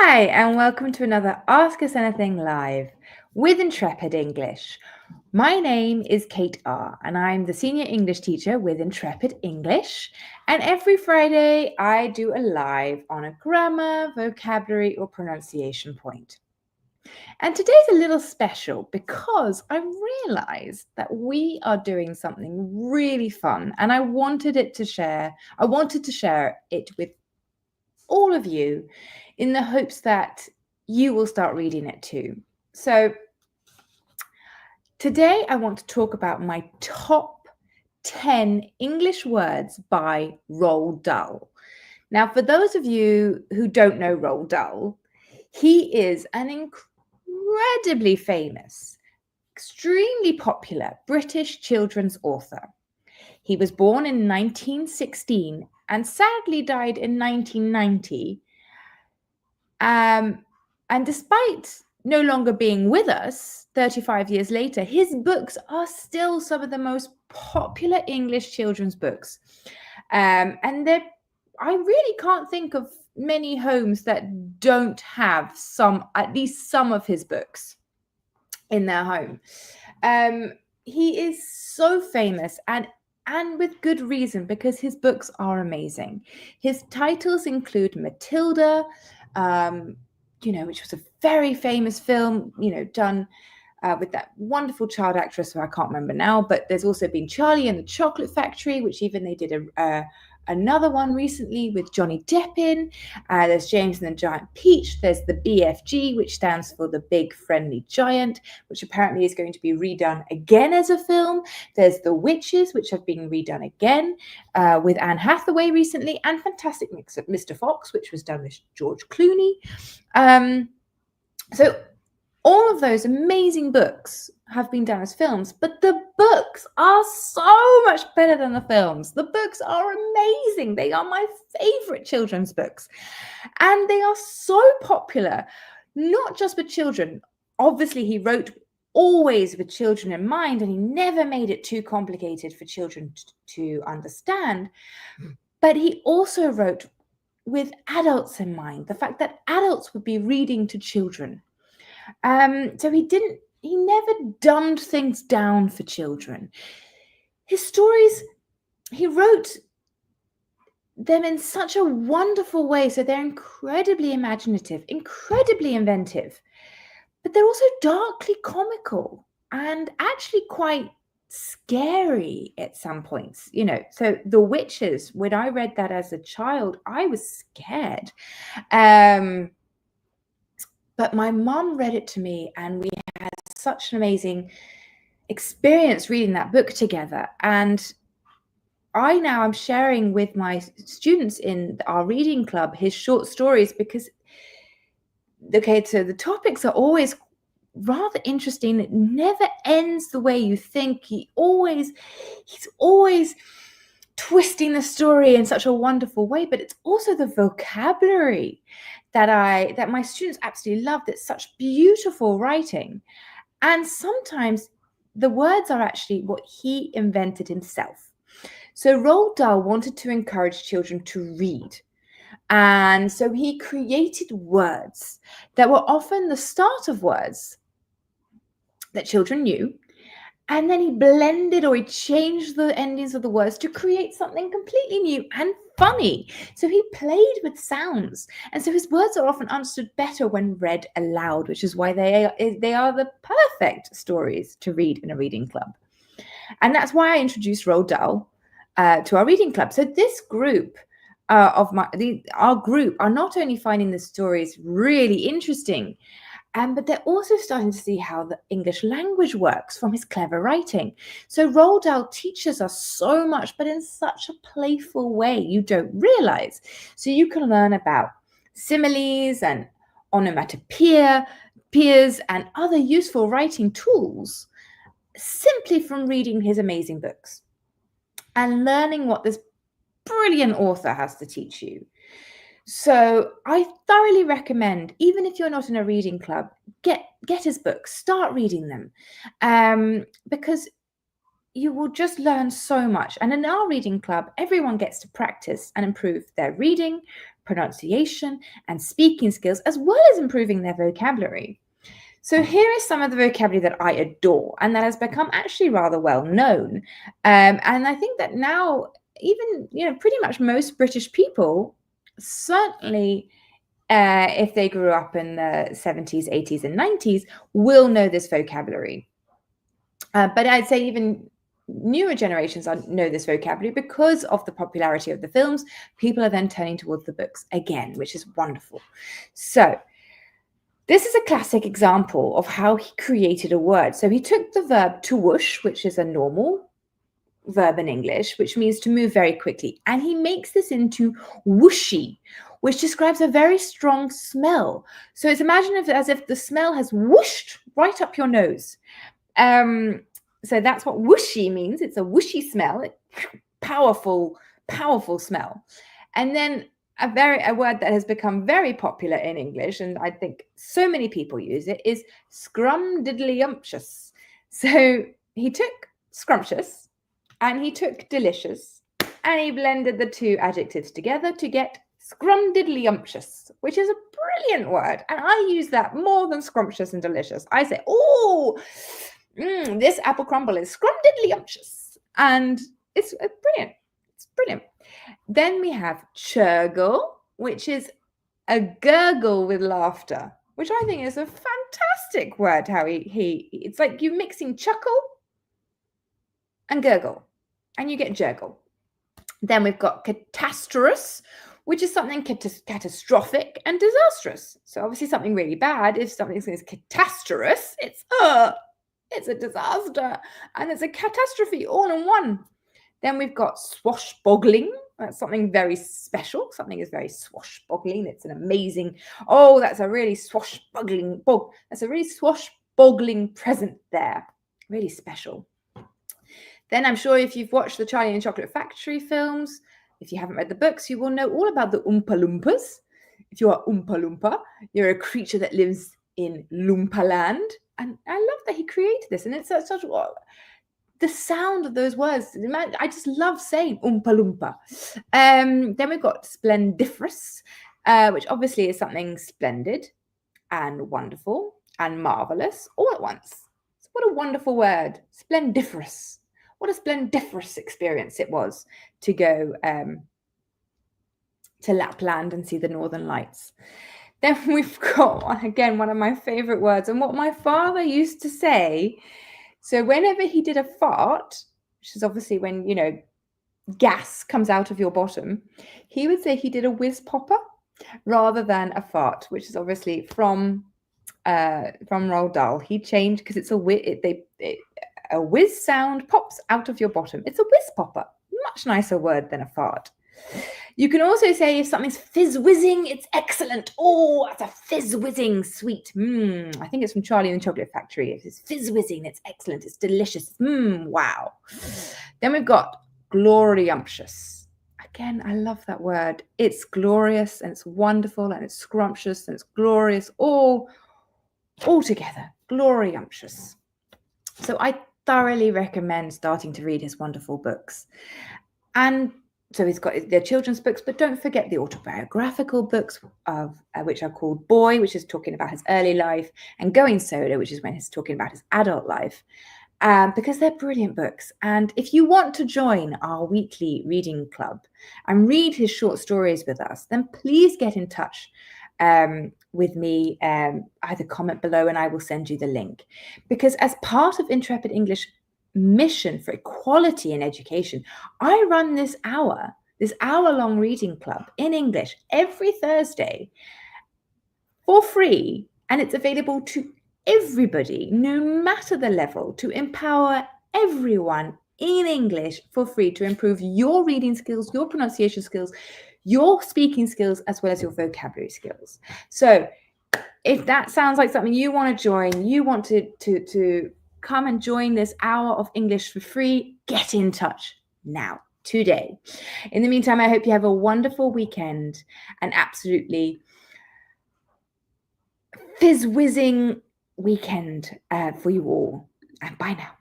Hi, and welcome to another Ask Us Anything Live with Intrepid English. My name is Kate R, and I'm the Senior English Teacher with Intrepid English. And every Friday, I do a live on a grammar, vocabulary, or pronunciation point. And today's a little special because I realized that we are doing something really fun, and I wanted to share it with all of you in the hopes that you will start reading it too. So today I want to talk about my top 10 English words by Roald Dahl. Now, for those of you who don't know Roald Dahl, he is an incredibly famous, extremely popular British children's author. He was born in 1916 and sadly died in 1990. And despite no longer being with us 35 years later, his books are still some of the most popular English children's books. And I really can't think of many homes that don't have at least some of his books in their home. He is so famous and with good reason, because his books are amazing. His titles include Matilda, which was a very famous film, done with that wonderful child actress who I can't remember now. But there's also been Charlie and the Chocolate Factory, which even they did another one recently with Johnny Depp in. There's James and the Giant Peach. There's the BFG, which stands for the Big Friendly Giant, which apparently is going to be redone again as a film. There's The Witches, which have been redone again with Anne Hathaway recently, and Fantastic Mr. Fox, which was done with George Clooney. So all of those amazing books have been done as films, but the books are so much better than the films. The books are amazing. They are my favorite children's books. And they are so popular, not just with children. Obviously, he wrote always with children in mind, and he never made it too complicated for children to understand. But he also wrote with adults in mind, the fact that adults would be reading to children. So he never dumbed things down for children. His stories, he wrote them in such a wonderful way. So they're incredibly imaginative, incredibly inventive, but they're also darkly comical and actually quite scary at some points. So The Witches, when I read that as a child, I was scared. But my mum read it to me, and we had such an amazing experience reading that book together. And I now am sharing with my students in our reading club his short stories because, so the topics are always rather interesting. It never ends the way you think. He's always twisting the story in such a wonderful way, but it's also the vocabulary that my students absolutely love. It's such beautiful writing. And sometimes the words are actually what he invented himself. So Roald Dahl wanted to encourage children to read. And so he created words that were often the start of words that children knew. And then he blended, or he changed the endings of the words to create something completely new and funny. So he played with sounds. And so his words are often understood better when read aloud, which is why they are the perfect stories to read in a reading club. And that's why I introduced Roald Dahl to our reading club. So this group our group are not only finding the stories really interesting, but they're also starting to see how the English language works from his clever writing. So Roald Dahl teaches us so much, but in such a playful way you don't realize. So you can learn about similes and onomatopoeias and other useful writing tools simply from reading his amazing books and learning what this brilliant author has to teach you. So I thoroughly recommend, even if you're not in a reading club, get his books, start reading them, because you will just learn so much. And in our reading club, everyone gets to practice and improve their reading, pronunciation, and speaking skills, as well as improving their vocabulary. So here is some of the vocabulary that I adore and that has become actually rather well known. And I think that now even, pretty much most British people, certainly if they grew up in the 70s, 80s, and 90s, will know this vocabulary. But I'd say even newer generations know this vocabulary because of the popularity of the films. People are then turning towards the books again, which is wonderful. So this is a classic example of how he created a word. So he took the verb to whoosh, which is a normal verb in English, which means to move very quickly. And he makes this into whooshey, which describes a very strong smell. So it's as if the smell has whooshed right up your nose. So that's what whooshey means. It's a whooshy smell, powerful, powerful smell. And then a word that has become very popular in English, and I think so many people use it, is scrumdiddlyumptious. So he took scrumptious and he took delicious and he blended the two adjectives together to get scrumdiddlyumptious, which is a brilliant word. And I use that more than scrumptious and delicious. I say, this apple crumble is scrumdiddlyumptious. And it's brilliant. It's brilliant. Then we have churgle, which is a gurgle with laughter, which I think is a fantastic word. How it's like you mixing chuckle and gurgle, and you get jurgle. Then we've got catasterous, which is something catastrophic and disastrous. So obviously something really bad. If something is catasterous, it's a disaster and it's a catastrophe all in one. Then we've got swashboggling. That's something very special. Something is very swashboggling. It's an amazing, that's a really swashboggling That's a really swashboggling present there. Really special. Then I'm sure if you've watched the Charlie and the Chocolate Factory films, if you haven't read the books, you will know all about the oompa loompas. If you're a oompa loompa, you're a creature that lives in Loompa land. And I love that he created this. And it's such the sound of those words. I just love saying oompa loompa. Then we've got splendiferous, which obviously is something splendid and wonderful and marvelous all at once. So what a wonderful word, splendiferous. What a splendiferous experience it was to go to Lapland and see the Northern Lights. Then we've got, again, one of my favorite words, and what my father used to say. So whenever he did a fart, which is obviously when, gas comes out of your bottom, he would say he did a whizzpopper rather than a fart, which is obviously from Roald Dahl. He changed because it's a whiz sound pops out of your bottom. It's a whizzpopper, much nicer word than a fart. You can also say if something's phizz-whizzing, it's excellent. Oh, that's a phizz-whizzing sweet. I think it's from Charlie and the Chocolate Factory. If it's phizz-whizzing, it's excellent. It's delicious. Wow. Then we've got gloriumptious. Again, I love that word. It's glorious and it's wonderful and it's scrumptious and it's glorious all together. Gloriumptious. So I thoroughly recommend starting to read his wonderful books. And so he's got the children's books, but don't forget the autobiographical books of which are called Boy, which is talking about his early life, and Going Solo, which is when he's talking about his adult life, because they're brilliant books. And if you want to join our weekly reading club and read his short stories with us, then please get in touch with me. Either comment below and I will send you the link. Because as part of Intrepid English mission for equality in education, I run this hour-long reading club in English every Thursday for free, and it's available to everybody, no matter the level, to empower everyone in English for free to improve your reading skills, your pronunciation skills, your speaking skills, as well as your vocabulary skills. So if that sounds like something you want to join, you want to come and join this hour of English for free, get in touch now, today. In the meantime, I hope you have a wonderful weekend, an absolutely phizz-whizzing weekend for you all. And bye now.